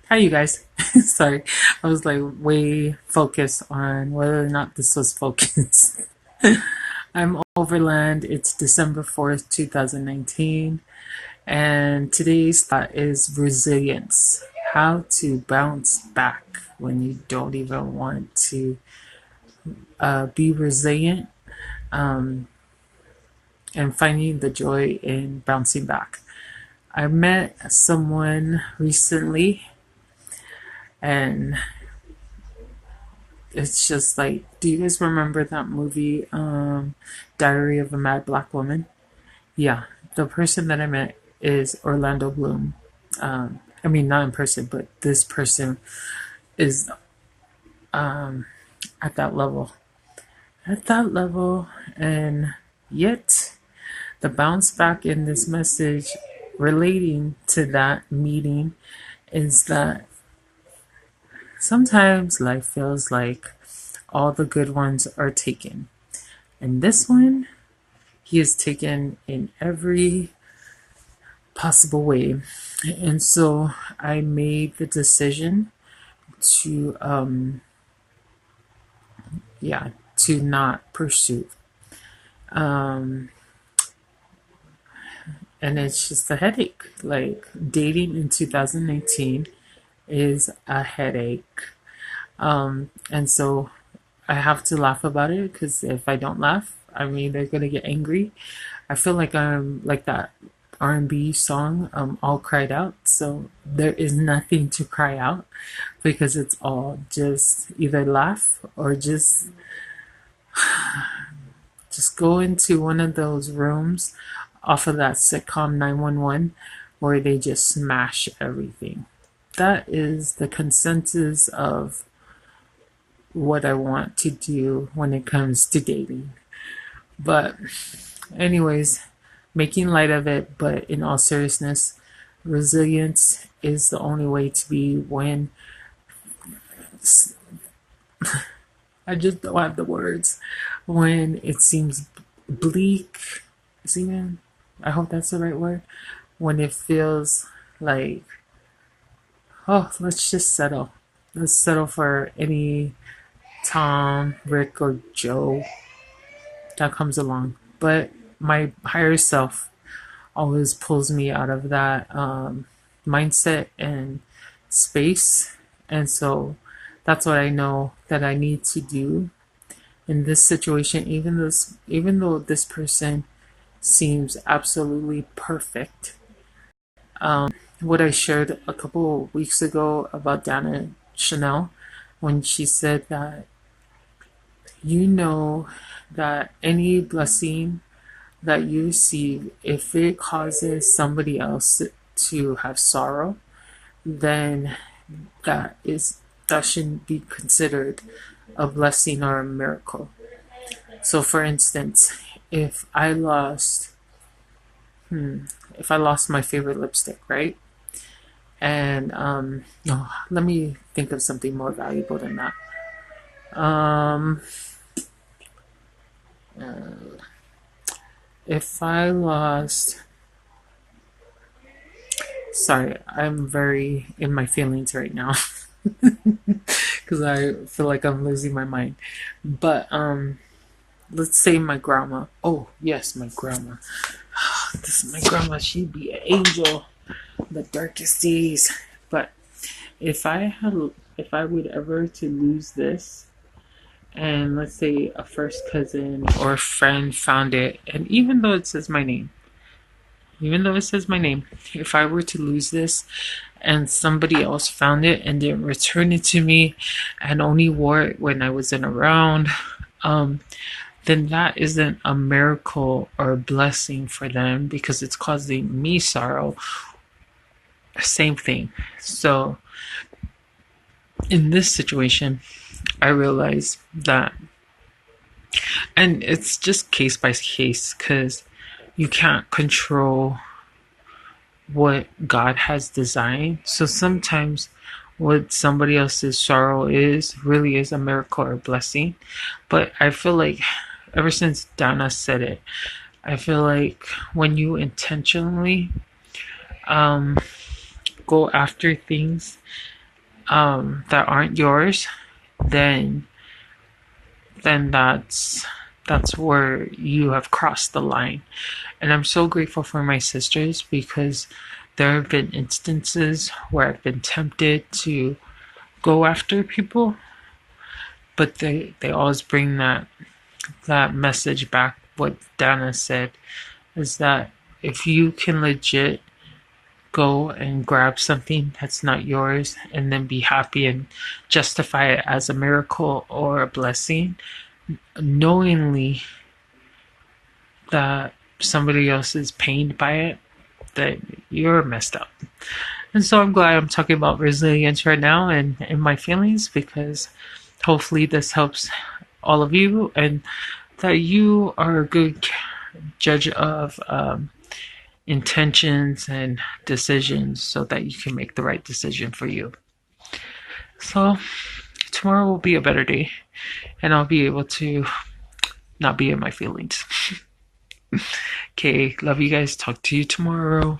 Hi, you guys. Sorry, I was like way focused on whether or not this was focused. I'm Overland. It's December 4th, 2019, and today's thought is resilience. How to bounce back when you don't even want to be resilient, um, and finding the joy in bouncing back. I met someone recently, and it's just like, do you guys remember that movie, Diary of a Mad Black Woman? Yeah, the person that I met is Orlando Bloom. I mean, not in person, but this person is at that level. At that level, and yet the bounce back in this message relating to that meeting is that sometimes life feels like all the good ones are taken. And this one, he is taken in every possible way. And so I made the decision to, to not pursue. Um, and it's just a headache. Like dating in 2019 is a headache. And so I have to laugh about it because if I don't laugh, I'm either gonna get angry. I feel like I'm like that R&B song, All Cried Out. So there is nothing to cry out because it's all just either laugh or just go into one of those rooms off of that sitcom 911 where they just smash everything. That is the consensus of what I want to do when it comes to dating. But, anyways, making light of it, but in all seriousness, resilience is the only way to be when I just don't have the words. When it seems bleak, is even, I hope that's the right word. When it feels like, oh, let's just settle. Let's settle for any Tom, Rick, or Joe that comes along. But my higher self always pulls me out of that mindset and space. And so that's what I know that I need to do in this situation, even though this person seems absolutely perfect. What I shared a couple of weeks ago about Dana Chanel, when she said that you know that any blessing that you receive, if it causes somebody else to have sorrow, then that shouldn't be considered a blessing or a miracle. So, for instance, if I lost, if I lost my favorite lipstick, right? And no, let me think of something more valuable than that. Um, if I lost, sorry, I'm very in my feelings right now because I feel like I'm losing my mind. But let's say my grandma. Oh yes, my grandma. This is my grandma. She'd be an angel the darkest days. But if I would ever to lose this, and let's say a first cousin or a friend found it, and even though it says my name, if I were to lose this and somebody else found it and didn't return it to me and only wore it when I wasn't around, um, then that isn't a miracle or a blessing for them because it's causing me sorrow. Same thing. So in this situation, I realized that, and it's just case by case because you can't control what God has designed. So sometimes what somebody else's sorrow is really is a miracle or a blessing. But I feel like ever since Dana said it, I feel like when you intentionally um, go after things that aren't yours, then then that's where you have crossed the line. And I'm so grateful for my sisters because there have been instances where I've been tempted to go after people, but they always bring that message back. What Dana said is that if you can legit go and grab something that's not yours and then be happy and justify it as a miracle or a blessing, knowingly that somebody else is pained by it, that you're messed up. And so I'm glad I'm talking about resilience right now and my feelings, because hopefully this helps all of you, and that you are a good judge of intentions and decisions so that you can make the right decision for you. So tomorrow will be a better day, and I'll be able to not be in my feelings. Okay, love you guys. Talk to you tomorrow.